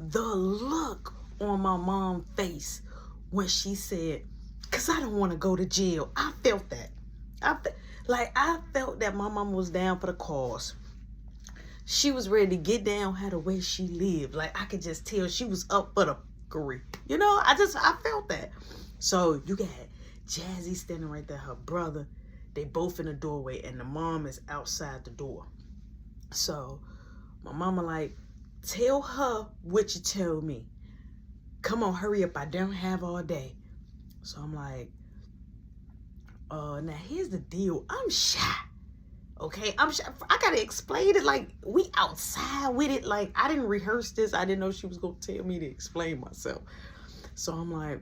the look on my mom's face when she said, because I don't want to go to jail. I felt that. I felt that my mama was down for the cause. She was ready to get down how the way she lived. Like, I could just tell she was up for the career. You know, I felt that. So you got Jazzy standing right there, her brother. They both in the doorway, and the mom is outside the door. So my mama like, tell her what you told me. Come on, hurry up. I don't have all day. So I'm like, now here's the deal. I'm shy. Okay, I'm shy. I gotta explain it like we outside with it. Like, I didn't rehearse this. I didn't know she was gonna tell me to explain myself. So I'm like,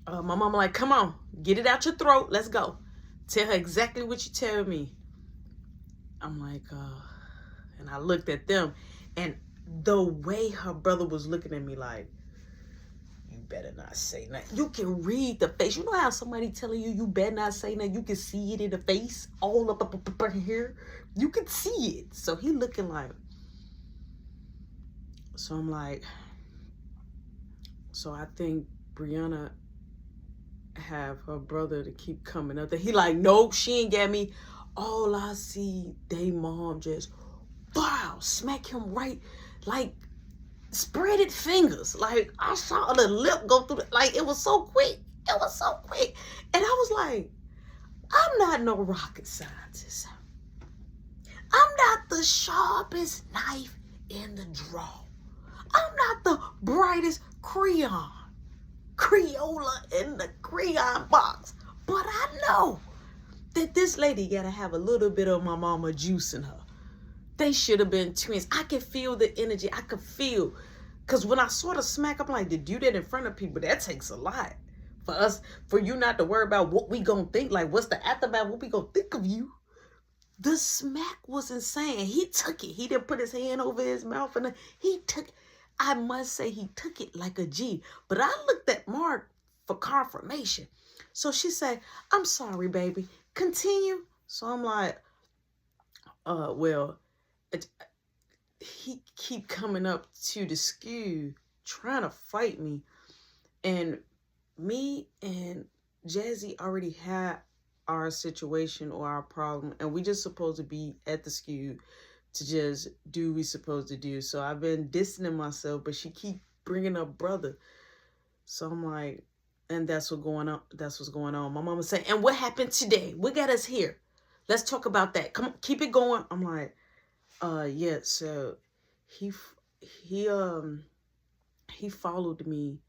my mama like, come on, get it out your throat. Let's go. Tell her exactly what you tell me. I'm like, and I looked at them, and the way her brother was looking at me like, you better not say nothing. You can read the face. You know how somebody telling you, you better not say nothing. You can see it in the face, all up here. You can see it. So he looking like, so I'm like, so I think Brianna have her brother to keep coming up there. He like, nope, she ain't got me. All I see, they mom just, wow, smack him right, like, spreaded fingers. Like, I saw the lip go through, like, it was so quick. It was so quick. And I was like, I'm not no rocket scientist. I'm not the sharpest knife in the drawer. I'm not the brightest Crayola in the crayon box. But I know that this lady gotta have a little bit of my mama juice in her. They should have been twins. I could feel the energy. I could feel. Because when I sort of smack up, like, to do that in front of people, that takes a lot. For you not to worry about what we gonna think. Like, what's the aftermath? What we gonna think of you? The smack was insane. He took it. He didn't put his hand over his mouth. And he took it. I must say he took it like a G. But I looked at Mark for confirmation. So she said, I'm sorry, baby. Continue. So I'm like, well, he keep coming up to the school trying to fight me. And me and Jazzy already had our situation or our problem. And we just supposed to be at the school to just do what we supposed to do. So I've been distancing myself, but she keep bringing up brother. So I'm like, and that's what's going on. That's what's going on. My mama saying, and what happened today? What got us here? Let's talk about that. Come on, keep it going. I'm like, yeah. So he followed me,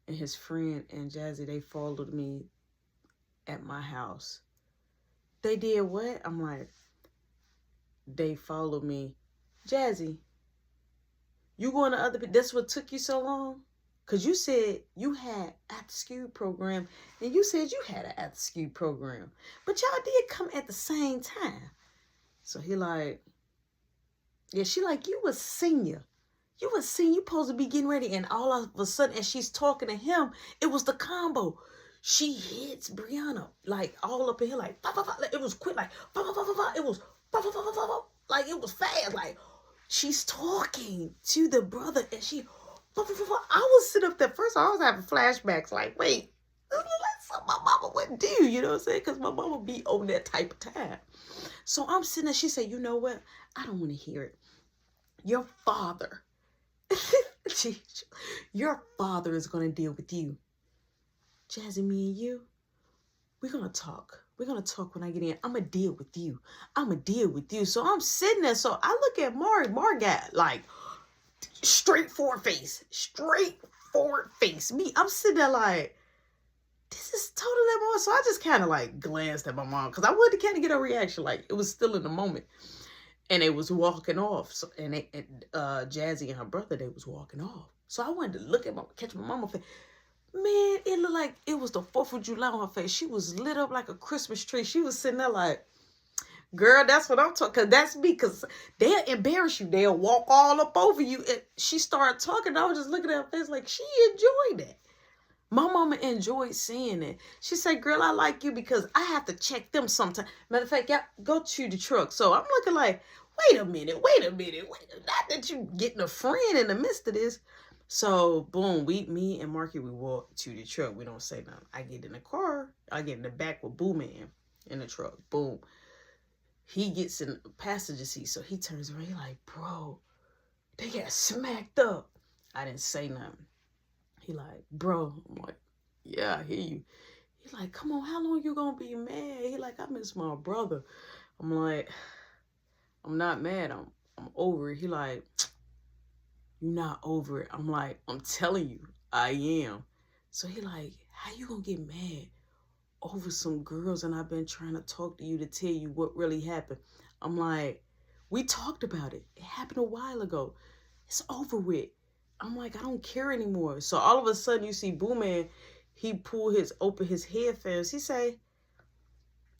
and his friend and Jazzy, they followed me at my house. They did what? I'm like, they followed me. Jazzy, you going to other people? That's what took you so long? Because you said you had after school program, and you said you had an after school program. But y'all did come at the same time. So he like, yeah, she like, you was senior. You was senior. You supposed to be getting ready. And all of a sudden, as she's talking to him, it was the combo. She hits Brianna, like, all up in here, like, bah, bah, bah. It was quick, like, bah, bah, bah, bah, bah. It was, bah, bah, bah, bah, bah, bah. Like, it was fast. Like, she's talking to the brother, and she, bah, bah, bah, bah. I was sitting up there. First, I was having flashbacks, like, wait, that's something my mama wouldn't do, you know what I'm saying? Because my mama be on that type of time. So I'm sitting there, she said, you know what? I don't want to hear it. Your father, your father is going to deal with you. Jazzy, me and you, we're going to talk. We're going to talk when I get in. I'm going to deal with you. I'm going to deal with you. So I'm sitting there. So I look at Mari. Mari got like straightforward face. Straightforward face. Me, I'm sitting there like, this is totally more. So I just kind of like glanced at my mom because I wanted to kind of get a reaction. Like, it was still in the moment. And they was walking off. So, and Jazzy and her brother, they was walking off. So I wanted to look at catch my mama face. Man, it looked like it was the 4th of July on her face. She was lit up like a Christmas tree. She was sitting there like, girl, that's what I'm talking. Because that's me. Because they'll embarrass you. They'll walk all up over you. And she started talking. I was just looking at her face like she enjoyed it. My mama enjoyed seeing it. She said, girl, I like you because I have to check them sometimes. Matter of fact, y'all go to the truck. So I'm looking like, wait a minute. Not that you getting a friend in the midst of this. So boom, me and Marky, we walk to the truck. We don't say nothing. I get in the car. I get in the back with Boo Man in the truck. Boom. He gets in the passenger seat, so he turns around. He like, bro, they got smacked up. I didn't say nothing. He like, bro. I'm like, yeah, I hear you. He like, come on, how long you gonna be mad? He like, I miss my brother. I'm like, I'm not mad. I'm over it. He like, you not over it. I'm like, I'm telling you, I am. So he like, how you gonna get mad over some girls and I've been trying to talk to you to tell you what really happened? I'm like, we talked about it. It happened a while ago. It's over with. I'm like, I don't care anymore. So all of a sudden you see Boo Man, he open his headphones. He say,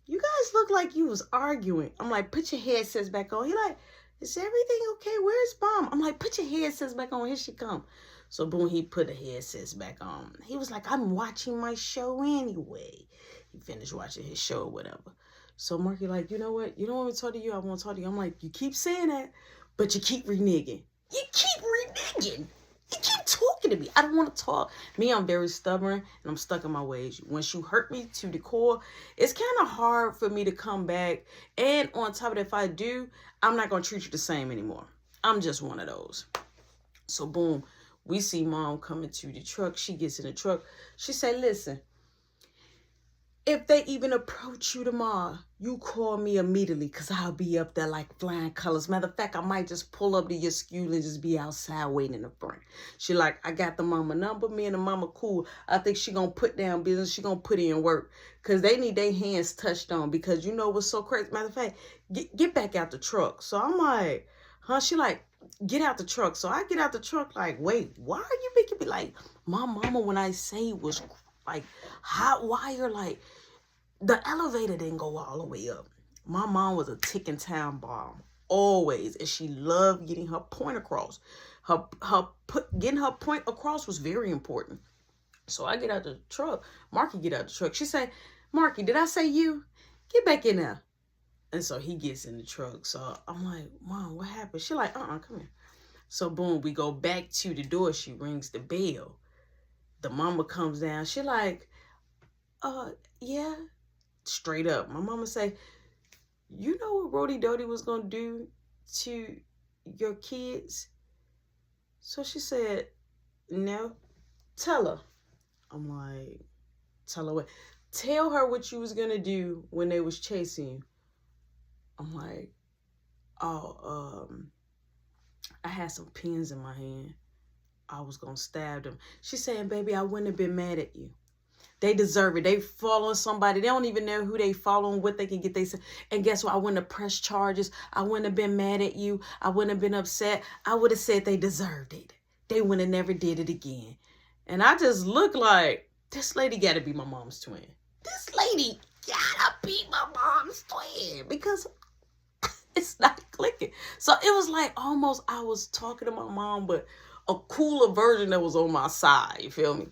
you guys look like you was arguing. I'm like, put your headsets back on. He like, is everything okay? Where's Mom? I'm like, put your headsets back on. Here she come. So boom, he put the headsets back on. He was like, I'm watching my show anyway. He finished watching his show or whatever. So Marky like, you know what? You don't want me to talk to you. I won't talk to you. I'm like, you keep saying that, but you keep reneging. You keep reneging. You keep talking to me. I don't want to talk. Me, I'm very stubborn and I'm stuck in my ways. Once you hurt me to the core, it's kind of hard for me to come back. And on top of that, if I do, I'm not going to treat you the same anymore. I'm just one of those. So boom, we see Mom coming to the truck. She gets in the truck. She said, listen, if they even approach you tomorrow, you call me immediately because I'll be up there like flying colors. Matter of fact, I might just pull up to your school and just be outside waiting in the front. She like, I got the mama number. Me and the mama cool. I think she going to put down business. She going to put in work because they need their hands touched on because you know what's so crazy? Matter of fact, get back out the truck. So I'm like, huh? She like, get out the truck. So I get out the truck like, wait, why are you making me like, my mama when I say was like hot wire, like the elevator didn't go all the way up. My mom was a ticking time bomb always, and she loved getting her point across. Getting her point across was very important. So I get out the truck. Marky get out the truck. She said, Marky, did I say you? Get back in there. And so he gets in the truck. So I'm like, Mom, what happened? She like, come here. So boom, we go back to the door. She rings the bell. The mama comes down. She like, yeah. Straight up. My mama say, you know what Rody Doty was going to do to your kids? So she said, no. Tell her. I'm like, tell her what? Tell her what you was going to do when they was chasing you. I'm like, I had some pins in my hand. I was going to stab them. She's saying, baby, I wouldn't have been mad at you. They deserve it. They following somebody. They don't even know who they following, what they can get. And guess what? I wouldn't have pressed charges. I wouldn't have been mad at you. I wouldn't have been upset. I would have said they deserved it. They would have never did it again. And I just look like, this lady got to be my mom's twin. This lady got to be my mom's twin because it's not clicking. So it was like almost I was talking to my mom, but a cooler version that was on my side. You feel me?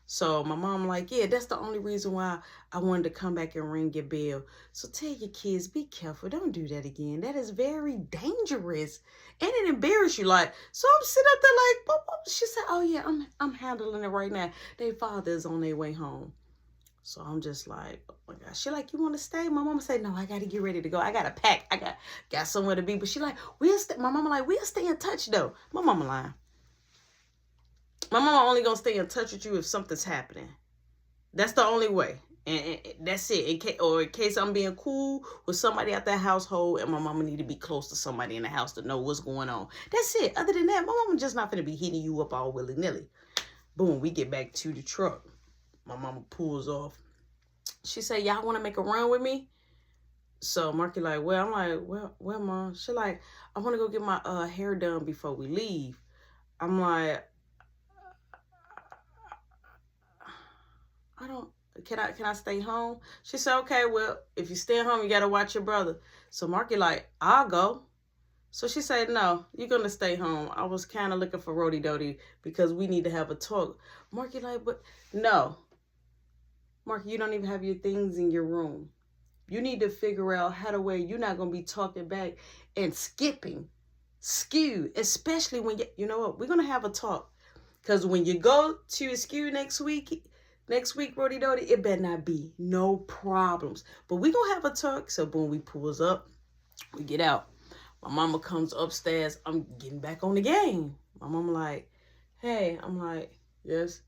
So my mom like, yeah, that's the only reason why I wanted to come back and ring your bell. So tell your kids, be careful. Don't do that again. That is very dangerous. And it embarrass you. Like, so I'm sitting up there like, she said, oh yeah, I'm handling it right now. Their father's on their way home. So I'm just like, oh my gosh. She like, you want to stay? My mama said, no, I got to get ready to go. I got to pack. I got somewhere to be. But she like, my mama like, we'll stay in touch though. My mama lying. My mama only gonna stay in touch with you if something's happening. That's the only way. And that's it. In case I'm being cool with somebody at that household and my mama need to be close to somebody in the house to know what's going on. That's it. Other than that, my mama just not gonna be hitting you up all willy-nilly. Boom, we get back to the truck. My mama pulls off. She said, y'all want to make a run with me? So Marky like, well, I'm like, well, Mom. She like, I want to go get my hair done before we leave. I'm like, can I stay home? She said, okay, well, if you stay home, you got to watch your brother. So Marky like, I'll go. So she said, no, you're going to stay home. I was kind of looking for Rody Doty because we need to have a talk. Marky like, but no. Marky, you don't even have your things in your room. You need to figure out how to where you're not going to be talking back and skipping skew, especially when you know what, we're gonna have a talk. Because when you go to a skew next week, Rody Dody, it better not be no problems. But we gonna have a talk. So boom, we pulls up, we get out. My mama comes upstairs. I'm getting back on the game. My mama like, hey, I'm like, yes.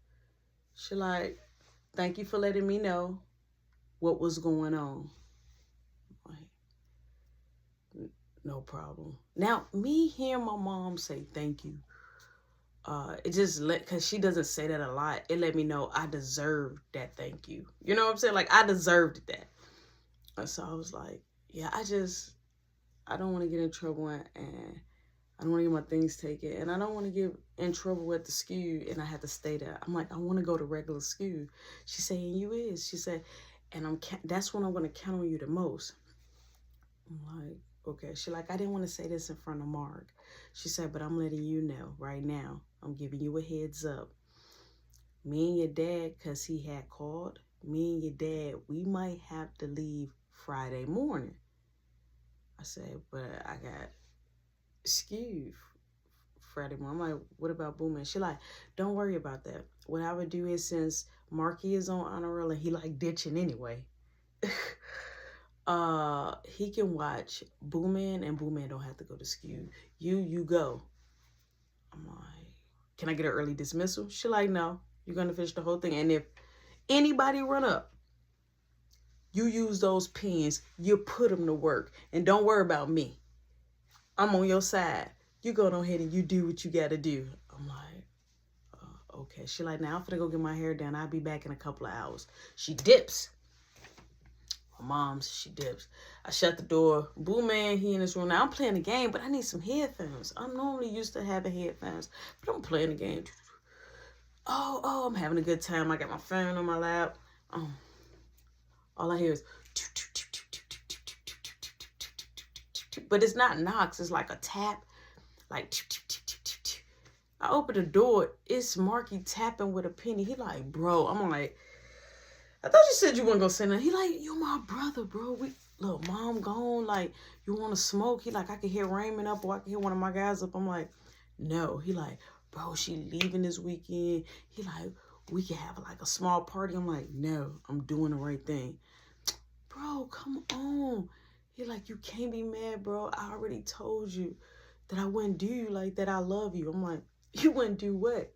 She like, thank you for letting me know what was going on. Like, no problem. Now, me hearing my mom say thank you, it just because she doesn't say that a lot, it let me know I deserved that thank you. You know what I'm saying? Like, I deserved that. And so I was like, yeah, I don't want to get in trouble, and I don't want to get my things taken, and I don't want to get in trouble at the skew and I had to stay there. I'm like, I want to go to regular skew. She said, and you is. She said, and that's when I'm going to count on you the most. I'm like, okay. She like, I didn't want to say this in front of Mark. She said, but I'm letting you know right now. I'm giving you a heads up. Me and your dad, because he had called, me and your dad, we might have to leave Friday morning. I said, but I got skew Friday morning. I'm like, what about Booming? She like, don't worry about that. What I would do is, since Marky is on honor roll and he like ditching anyway, he can watch Booming, and Booming don't have to go to skew. You go. I'm like, can I get an early dismissal? She like, no, you're gonna finish the whole thing. And if anybody run up, you use those pens, you put them to work, and don't worry about me. I'm on your side. You go on ahead and you do what you got to do. I'm like, okay. She like, now I'm finna go get my hair done. I'll be back in a couple of hours. She dips. My mom's, she dips. I shut the door. Boo Man, he in his room. Now I'm playing the game, but I need some headphones. I'm normally used to having headphones, but I'm playing the game. Oh, I'm having a good time. I got my phone on my lap. All I hear is, but it's not knocks. It's like a tap, like. I open the door. It's Marky tapping with a penny. He like, bro. I'm like, I thought you said you weren't gonna say nothing. He like, you my brother, bro. Look, mom gone. Like, you want to smoke? He like, I can hear Raymond up, or I can hear one of my guys up. I'm like, no. He like, bro, she leaving this weekend. He like, we can have like a small party. I'm like, no, I'm doing the right thing. Bro, come on. He like, you can't be mad, bro. I already told you that I wouldn't do you like that. I love you. I'm like, you wouldn't do what?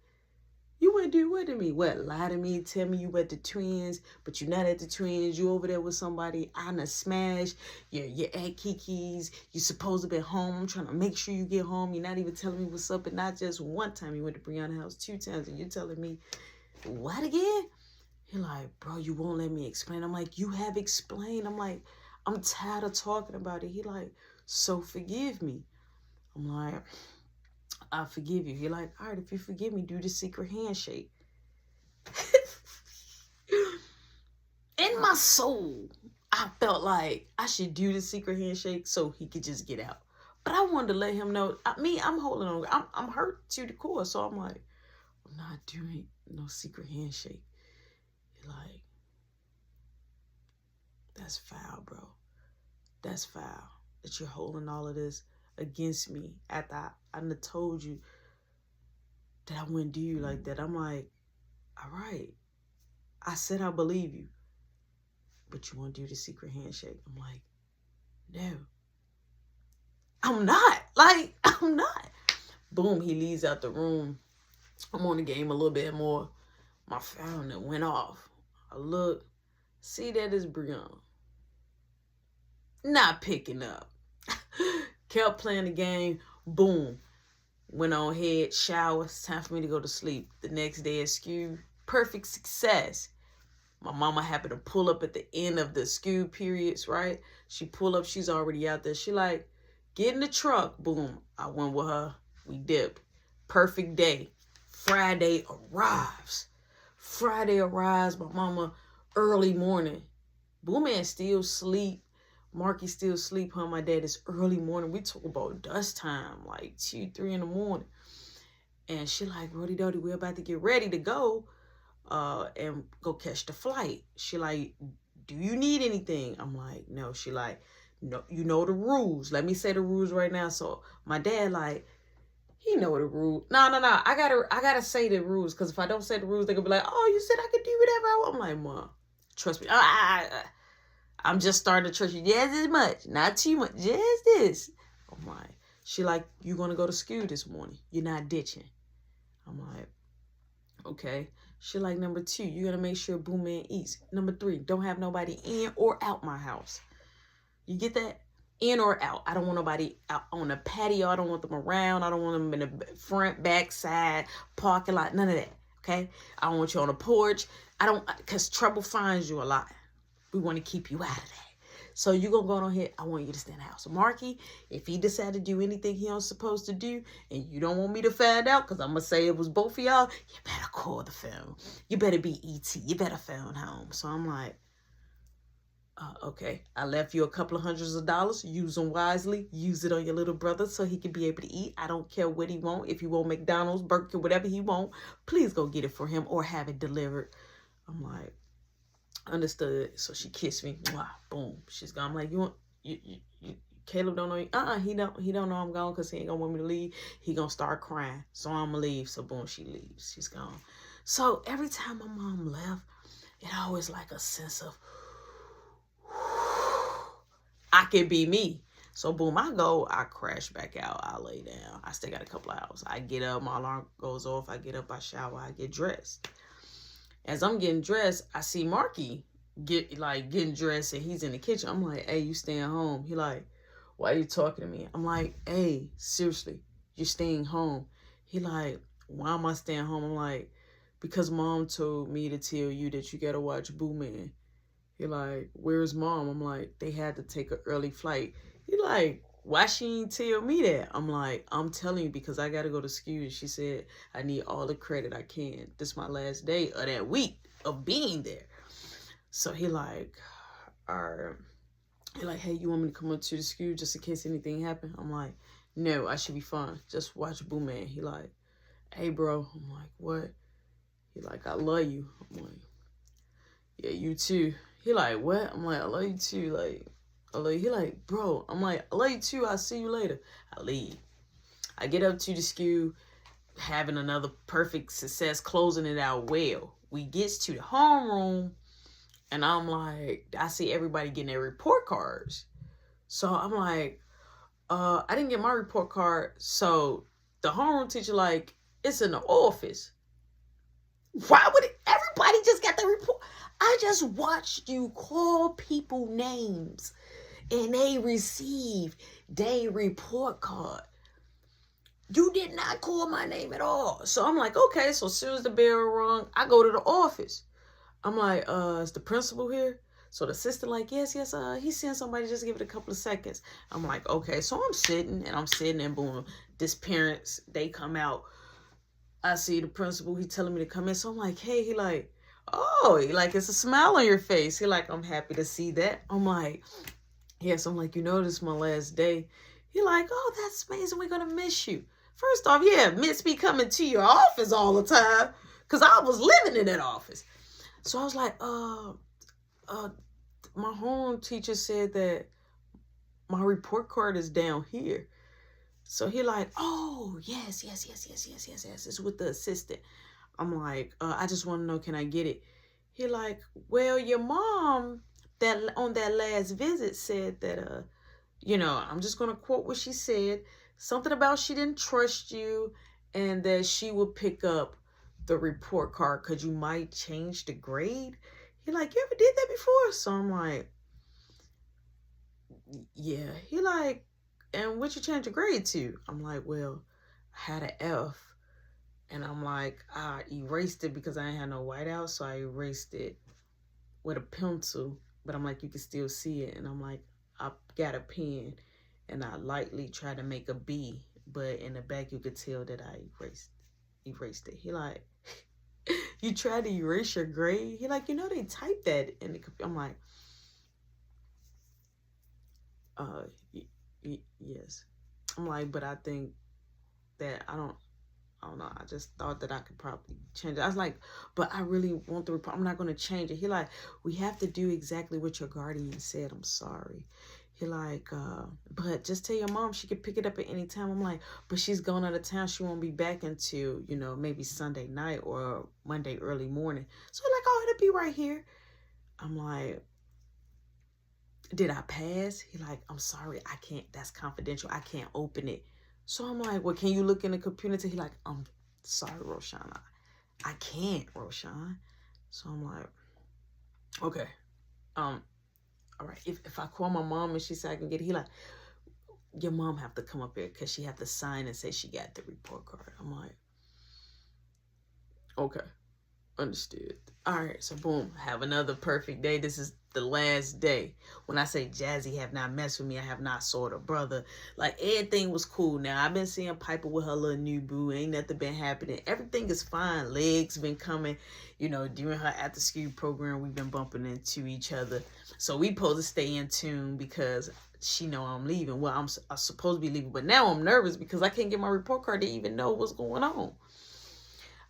You wouldn't do what to me? What? Lie to me, tell me you at the Twins, but you're not at the Twins. You over there with somebody. I done smashed. You're at Kiki's. You supposed to be home. I'm trying to make sure you get home. You're not even telling me what's up. And not just one time you went to Brianna's house, 2 times. And you're telling me, what again? He like, bro, you won't let me explain. I'm like, you have explained. I'm like, I'm tired of talking about it. He like, so forgive me. I'm like, I forgive you. He like, all right, if you forgive me, do the secret handshake. In my soul, I felt like I should do the secret handshake so he could just get out. But I wanted to let him know, I'm holding on. I'm hurt to the core. So I'm like, I'm not doing no secret handshake. He like, that's foul, bro. That's foul that you're holding all of this against me after I told you that I wouldn't do you like that. I'm like, all right. I said I believe you, but you want to do the secret handshake. I'm like, no. I'm not. Like, I'm not. Boom, he leaves out the room. I'm on the game a little bit more. My phone that went off. I look, see that is Brianna. Not picking up. Kept playing the game. Boom. Went on ahead, shower. It's time for me to go to sleep. The next day at skew, perfect success. My mama happened to pull up at the end of the skew periods, right? She pull up, she's already out there. She like, get in the truck. Boom. I went with her. We dipped. Perfect day. Friday arrives. My mama, early morning. Boo Man still sleep. Marky still sleep, huh? My dad is early morning. We talk about dust time, like 2, 3 in the morning. And she like, Rody Dody, we're about to get ready to go and go catch the flight. She like, do you need anything? I'm like, no. She like, No, you know the rules. Let me say the rules right now. So my dad, like, he know the rules. No. I gotta say the rules, because if I don't say the rules, they gonna be like, oh, you said I could do whatever I want. I'm like, Mom, trust me. I'm just starting to trust you just as much, not too much, just this. I'm like, she like, you gonna go to school this morning? You're not ditching. I'm like, okay. She like, number 2, you gotta make sure Boo Man eats. Number 3, don't have nobody in or out my house. You get that? In or out. I don't want nobody out on the patio. I don't want them around. I don't want them in the front, back, side, parking lot. None of that. Okay? I don't want you on the porch. Because trouble finds you a lot. We want to keep you out of that. So you're going to go on here. I want you to stay in the house. So Marky, if he decide to do anything he ain't supposed to do, and you don't want me to find out, because I'm going to say it was both of y'all, you better call the phone. You better be E.T. You better phone home. So I'm like, okay, I left you a couple of hundreds of dollars. Use them wisely. Use it on your little brother so he can be able to eat. I don't care what he want. If you want McDonald's, Burger King, whatever he want, please go get it for him or have it delivered. I'm like, understood. So she kissed me. Wow, boom. She's gone. I'm like, Caleb don't know you. He don't know I'm gone because he ain't gonna want me to leave. He gonna start crying. So I'm gonna leave. So boom, she leaves. She's gone. So every time my mom left, it always like a sense of, I can be me. So boom, I go, I crash back out, I lay down. I still got a couple of hours. I get up, my alarm goes off, I get up, I shower, I get dressed. As I'm getting dressed, I see Marky getting dressed, and he's in the kitchen. I'm like, hey, you staying home? He like, why are you talking to me? I'm like, hey, seriously, you're staying home? He like, why am I staying home? I'm like, because Mom told me to tell you that you gotta watch Boo Man. He like, where's Mom? I'm like, they had to take an early flight. He like, why she ain't tell me that? I'm like, I'm telling you because I got to go to school. And she said, I need all the credit I can. This is my last day of that week of being there. So he like, all right. He like, hey, you want me to come up to the school just in case anything happened? I'm like, no, I should be fine. Just watch Boo Man. He like, hey, bro. I'm like, what? He like, I love you. I'm like, yeah, you too. He like, what? I'm like, I love you too. Like, I love you. He like, bro. I'm like, I love you too. I'll see you later. I leave. I get up to the school, having another perfect success, closing it out well. We gets to the homeroom, and I'm like, I see everybody getting their report cards. So I'm like, I didn't get my report card. So the homeroom teacher like, it's in the office. Why would everybody just got the report? I just watched you call people names and they received their report card. You did not call my name at all. So I'm like, okay. So as soon as the bell rung, I go to the office. I'm like, is the principal here? So the assistant like, yes, he sent somebody, just give it a couple of seconds. I'm like, okay. So I'm sitting and boom, this parents, they come out. I see the principal, he telling me to come in. So I'm like, hey, he like, oh, he like, it's a smile on your face. He like, I'm happy to see that. I'm like, yes. I'm like, you know, this is my last day. He like, oh, that's amazing. We're going to miss you. First off, yeah, miss me coming to your office all the time because I was living in that office. So I was like, my home teacher said that my report card is down here. So he like, oh, yes. It's with the assistant. I'm like, I just want to know, can I get it? He like, well, your mom that on that last visit said that, I'm just going to quote what she said. Something about she didn't trust you and that she would pick up the report card because you might change the grade. He like, you ever did that before? So I'm like, yeah. He like, and what you change your grade to? I'm like, well, I had an F. And I'm like, I erased it because I ain't had no whiteout. So I erased it with a pencil. But I'm like, you can still see it. And I'm like, I got a pen. And I lightly tried to make a B. But in the back, you could tell that I erased it. He like, you tried to erase your grade? He like, they typed that in the computer. I'm like, yes. I'm like, but I think that I don't know. I just thought that I could probably change it. I was like, but I really want the report. I'm not going to change it. He like, we have to do exactly what your guardian said. I'm sorry. He like, but just tell your mom she could pick it up at any time. I'm like, but she's going out of town. She won't be back until, you know, maybe Sunday night or Monday early morning. So like, oh, it'll be right here. I'm like, did I pass? He like, I'm sorry, I can't, that's confidential. I can't open it. So I'm like, well, can you look in the computer? He like, I'm sorry, Roshan. I can't, Roshan. So I'm like, okay. All right, if I call my mom and she said I can get it, he like, your mom have to come up here because she have to sign and say she got the report card. I'm like, okay, understood. All right, so boom, have another perfect day. This is the last day. When I say Jazzy have not messed with me, I have not saw her brother. Like, everything was cool. Now, I've been seeing Piper with her little new boo. Ain't nothing been happening. Everything is fine. Legs been coming. You know, during her after-school program, we've been bumping into each other. So we supposed to stay in tune because she know I'm leaving. Well, I'm supposed to be leaving. But now I'm nervous because I can't get my report card to even know what's going on.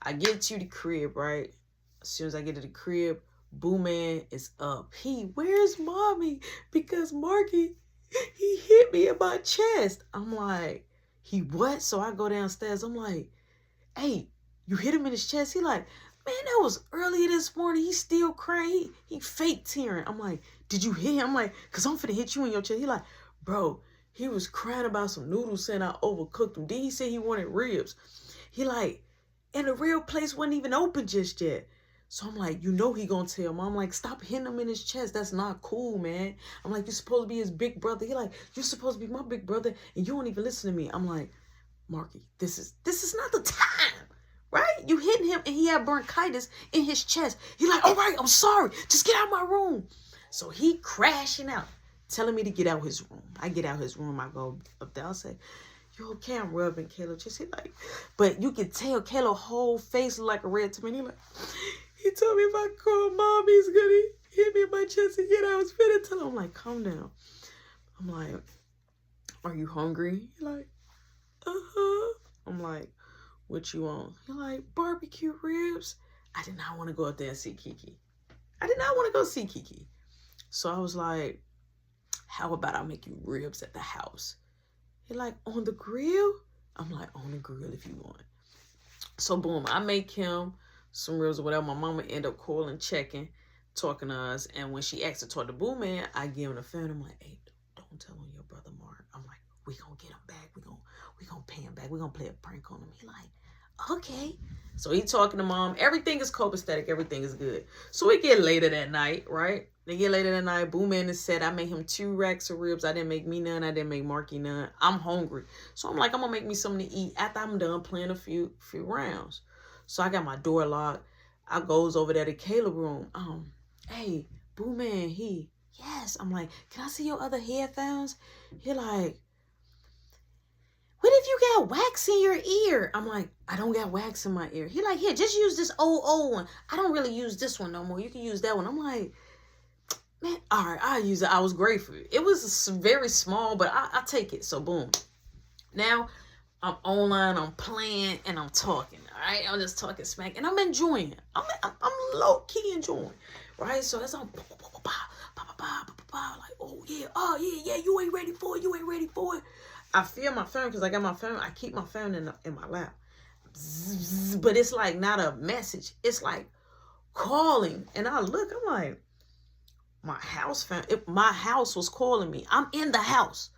I get to the crib, right? As soon as I get to the crib, Boo Man is up. Where's mommy? Because Marky, he hit me in my chest. I'm like, he what? So I go downstairs. I'm like, hey, you hit him in his chest? He like, man, that was earlier this morning. He's still crying. He fake tearing. I'm like, did you hit him? I'm like, because I'm finna hit you in your chest. He like, bro, he was crying about some noodles saying I overcooked him. Then he said he wanted ribs. He like, and the real place wasn't even open just yet. So I'm like, you know he gonna tell Mom. I'm like, stop hitting him in his chest. That's not cool, man. I'm like, you're supposed to be his big brother. He like, you're supposed to be my big brother, and you don't even listen to me. I'm like, Marky, this is not the time, right? You hitting him, and he had bronchitis in his chest. He like, all right, I'm sorry. Just get out of my room. So he crashing out, telling me to get out his room. I get out his room. I go up there. I say, you okay? I'm rubbing Caleb. Just he like, but you can tell Caleb's whole face look like a red tomato. He like, he told me if I call Mom, he's gonna hit me in my chest again. I was finna tell him. I'm like, calm down. I'm like, are you hungry? He like, uh-huh. I'm like, what you want? He like, barbecue ribs. I did not want to go up there and see Kiki. I did not want to go see Kiki. So I was like, how about I make you ribs at the house? He like, on the grill? I'm like, on the grill if you want. So boom, I make him some ribs or whatever. My mama end up calling, checking, talking to us. And when she asked to talk to Boo Man, I give him the phone. I'm like, hey, don't tell on your brother Mark. I'm like, we gonna get him back. We gonna pay him back. We gonna play a prank on him. He like, okay. So he talking to Mom. Everything is copacetic. Everything is good. So we get later that night, right? They get later that night. Boo Man is said I made him 2 racks of ribs. I didn't make me none. I didn't make Marky none. I'm hungry. So I'm like, I'm gonna make me something to eat after I'm done playing a few rounds. So I got my door locked. I goes over there to Caleb's room. Hey, Boo Man, yes. I'm like, can I see your other headphones? He like, what if you got wax in your ear? I'm like, I don't got wax in my ear. He like, here, just use this old one. I don't really use this one no more. You can use that one. I'm like, man, all right, I'll use it. I was grateful. It was very small, but I take it. So boom. Now I'm online, I'm playing, and I'm talking. All right, I'm just talking smack, and I'm enjoying it. I'm low key enjoying, right? So that's on like, oh yeah, you ain't ready for it. I feel my phone because I got my phone. I keep my phone in my lap, but it's like not a message. It's like calling, and I look. I'm like, my house phone. My house was calling me. I'm in the house.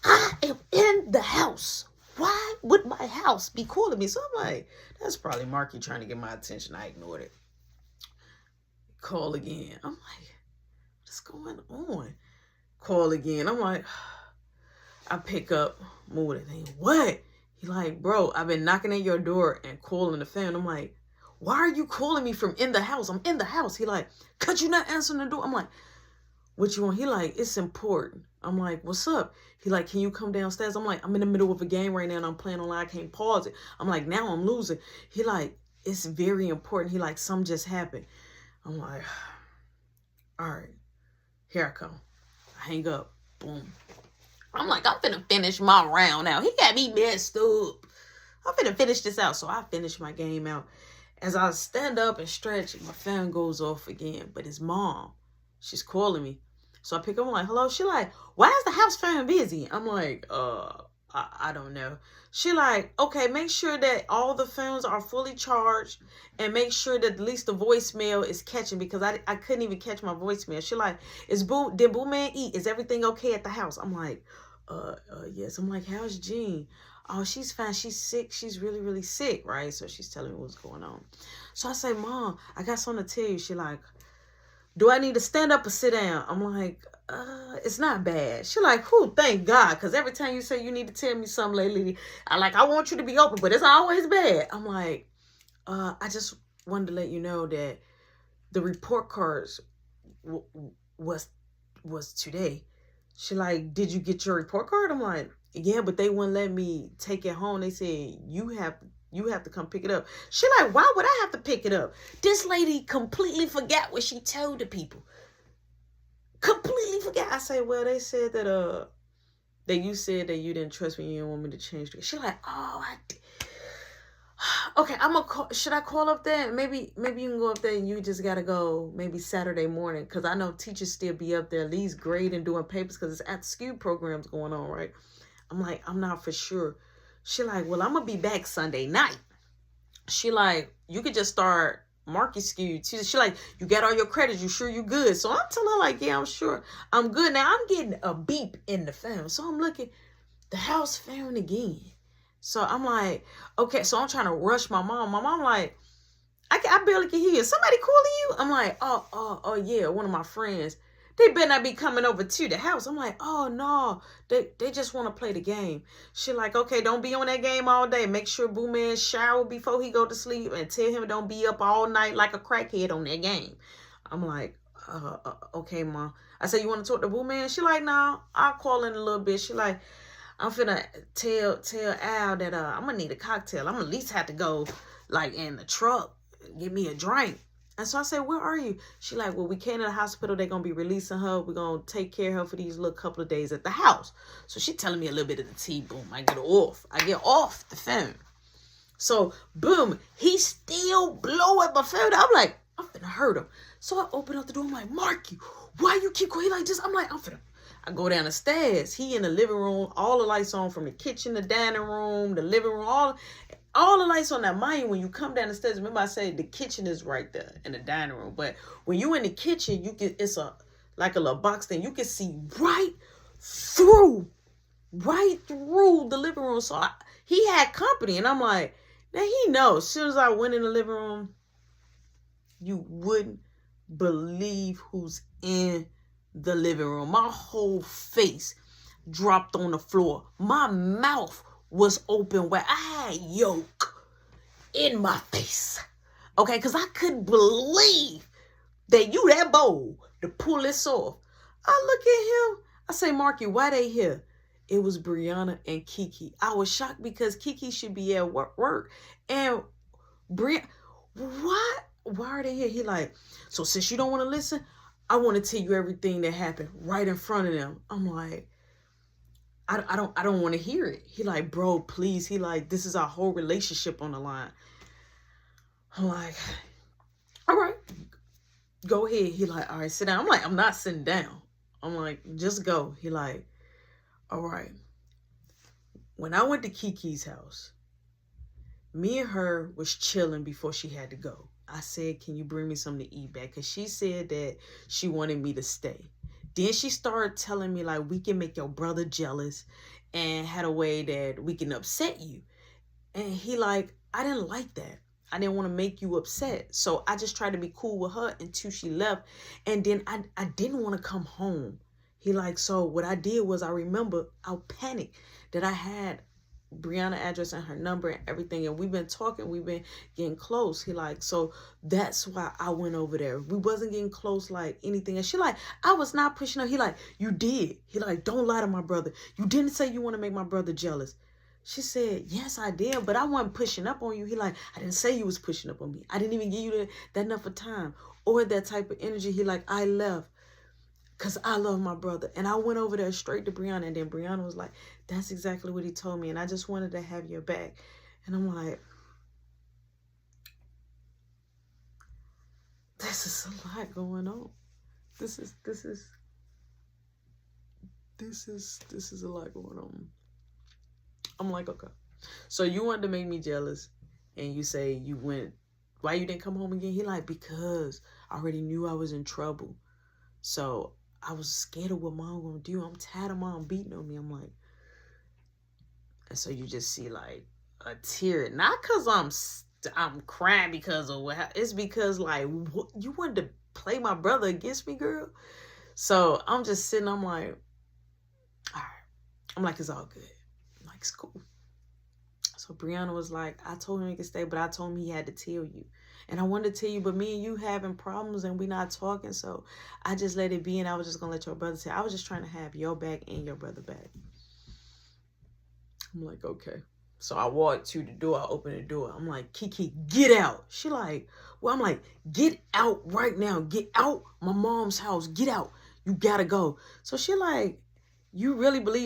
I am in the house. Why would my house be calling me? So I'm like, that's probably Marky trying to get my attention. I ignored it. Call again. I'm like, what's going on? Call again. I'm like, I pick up, move it. Thing. What? He like, bro, I've been knocking at your door and calling the phone. I'm like, why are you calling me from in the house? I'm in the house. He like, could you not answer the door? I'm like, what you want? He like, it's important. I'm like, what's up? He like, can you come downstairs? I'm like, I'm in the middle of a game right now and I'm playing online. I can't pause it. I'm like, now I'm losing. He like, it's very important. He like, something just happened. I'm like, all right, here I come. I hang up. Boom. I'm like, I'm finna finish my round now. He got me messed up. I'm finna finish this out. So I finish my game out. As I stand up and stretch, my phone goes off again. But it's Mom. She's calling me. So I pick up, I'm like, hello. She like, why is the house phone busy? I'm like, I don't know. She like, okay, make sure that all the phones are fully charged and make sure that at least the voicemail is catching, because I couldn't even catch my voicemail. She like, did Boo Man eat? Is everything okay at the house? I'm like, yes. I'm like, how's Jean? Oh, she's fine. She's sick. She's really, really sick, right? So she's telling me what's going on. So I say, Mom, I got something to tell you. She like, do I need to stand up or sit down? I'm like, it's not bad. She like, whew, thank God. Because every time you say you need to tell me something lately, I want you to be open, but it's always bad. I'm like, I just wanted to let you know that the report cards was today. She like, did you get your report card? I'm like, yeah, but they wouldn't let me take it home. They said, you have to come pick it up. She like, why would I have to pick it up? This lady completely forgot what she told the people. Completely forgot. I say, well, they said that you said that you didn't trust me, you didn't want me to change it. She like, oh, I did. Okay, I'm gonna call. Should I call up there? Maybe you can go up there and you just gotta go maybe Saturday morning, because I know teachers still be up there at least grading, doing papers, because it's after school programs going on, right? I'm like, I'm not for sure. She like, well, I'm gonna be back Sunday night. She like, you could just start marking school. She like, you got all your credits, you sure you good? So I'm telling her like, yeah, I'm sure I'm good. Now I'm getting a beep in the phone. So I'm looking, the house phone again. So I'm like, okay, so I'm trying to rush my mom. My mom like, I barely can hear. Somebody calling you? I'm like, oh yeah, one of my friends. They better not be coming over to the house. I'm like, oh no, they just want to play the game. She like, okay, don't be on that game all day. Make sure Boo Man shower before he go to sleep, and tell him don't be up all night like a crackhead on that game. I'm like, okay, Mom. I said, you want to talk to Boo Man? She like, no, I'll call in a little bit. She like, I'm finna tell Al that I'm gonna need a cocktail. I'm gonna at least have to go like in the truck, get me a drink. And so I said, where are you? She like, well, we came to the hospital. They're gonna be releasing her. We're gonna take care of her for these little couple of days at the house. So she telling me a little bit of the tea. Boom, I get off the phone. So boom, he still blow at my phone. I'm like, I'm finna hurt him. So I open up the door. I'm like, Marky, why you keep going like this? I'm like, I'm finna. I go down the stairs. He in the living room, all the lights on from the kitchen, the dining room, the living room, all the lights on. That mind you, when you come down the stairs, remember I said the kitchen is right there in the dining room. But when you in the kitchen, it's like a little box thing. You can see right through the living room. So he had company, and I'm like, now he knows. As soon as I went in the living room, you wouldn't believe who's in the living room. My whole face dropped on the floor. My mouth was open where I had yolk in my face. Okay, because I couldn't believe that you that bold to pull this off. I look at him. I say, Marky, why they here? It was Brianna and Kiki. I was shocked because Kiki should be at work. And Brianna, what? Why are they here? He like, so since you don't want to listen, I want to tell you everything that happened right in front of them. I'm like, I don't want to hear it. He like, bro, please. He like, this is our whole relationship on the line. I'm like, all right, go ahead. He like, all right, sit down. I'm like, I'm not sitting down. I'm like, just go. He like, all right. When I went to Kiki's house, me and her was chilling before she had to go. I said, can you bring me something to eat back? Because she said that she wanted me to stay. Then she started telling me, like, we can make your brother jealous and had a way that we can upset you. And he like, I didn't like that. I didn't want to make you upset. So I just tried to be cool with her until she left. And then I didn't want to come home. He like, so what I did was I remember I panicked that I had Brianna address and her number and everything, and we've been talking, we've been getting close. He like, so that's why I went over there. We wasn't getting close like anything. And she like, I was not pushing her. He like, you did. He like, don't lie to my brother. You didn't say you want to make my brother jealous. She said, yes, I did, but I wasn't pushing up on you. He like, I didn't say you was pushing up on me. I didn't even give you that enough of time or that type of energy. He like, I left because I love my brother. And I went over there straight to Brianna. And then Brianna was like, that's exactly what he told me. And I just wanted to have your back. And I'm like, this is a lot going on. This is this is a lot going on. I'm like, okay. So you wanted to make me jealous, and you say you went, why you didn't come home again? He like, because I already knew I was in trouble. So I was scared of what mom gonna do. I'm tired of mom beating on me. I'm like, and so you just see like a tear, not because I'm crying because of what happened. It's because like, what, you wanted to play my brother against me, girl. So I'm just sitting, I'm like, all right. I'm like, it's all good. I'm like, it's cool. So Brianna was like, I told him he could stay, but I told him he had to tell you. And I wanted to tell you, but me and you having problems and we not talking. So I just let it be, and I was just going to let your brother say. I was just trying to have your back and your brother back. I'm like, okay. So I walked to the door. I opened the door. I'm like, Kiki, get out. She like, well, I'm like, get out right now. Get out my mom's house. Get out. You got to go. So she like, you really believe